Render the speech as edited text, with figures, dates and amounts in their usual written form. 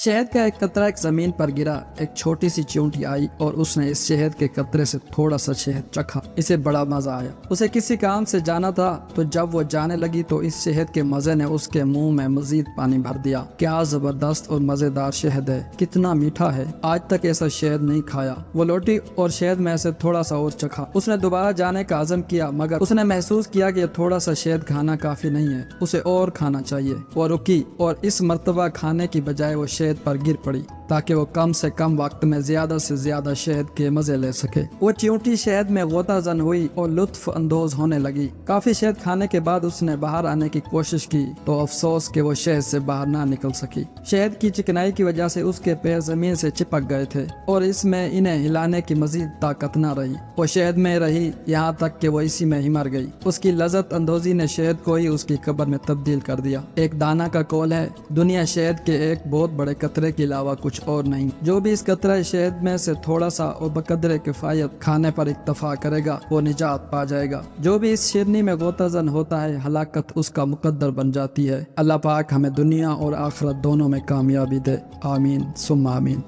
शहद का एक कतरा एक जमीन पर गिरा। एक छोटी सी चींटी आई और उसने इस शहद के कतरे से थोड़ा सा शहद चखा। इसे बड़ा मजा आया। उसे किसी काम से जाना था, तो जब वो जाने लगी तो इस शहद के मजे ने उसके मुंह में मजीद पानी भर दिया। क्या जबरदस्त और मजेदार शहद है, कितना मीठा है, आज तक ऐसा शहद नहीं खाया। वो लौटी और शहद में से थोड़ा सा और चखा। उसने दोबारा जाने का आज़म किया, मगर उसने महसूस किया कि थोड़ा सा शहद खाना काफी नहीं है, उसे और खाना चाहिए। वो रुकी और इस मर्तबा खाने की बजाय वो शहद पर गिर पड़ी ताकि वो कम से कम वक्त में ज्यादा से ज्यादा शहद के मजे ले सके। वो चींटी शहद में गोताजन हुई और लुत्फ अंदोज होने लगी। काफी शहद खाने के बाद उसने बाहर आने की कोशिश की तो अफसोस कि वो शहद से बाहर ना निकल सकी। शहद की चिकनाई की वजह से उसके पैर जमीन से चिपक गए थे और इसमें इन्हें हिलाने की मजीद ताकत न रही। वो शहद में रही यहाँ तक कि वो इसी में ही मर गई। उसकी लज्जत अंदोजी ने शहद को ही उसकी कब्र में तब्दील कर दिया। एक दाना का कौल है, दुनिया शहद के एक बहुत बड़े कतरे के अलावा कुछ और नहीं। जो भी इस कतरे शहद में से थोड़ा सा और बकदरे किफायत खाने पर इक्तफा करेगा वो निजात पा जाएगा। जो भी इस शिरनी में गोताजन होता है हलाकत उसका मुकद्दर बन जाती है। अल्लाह पाक हमें दुनिया और आखिरत दोनों में कामयाबी दे। आमीन सुम्मा आमीन।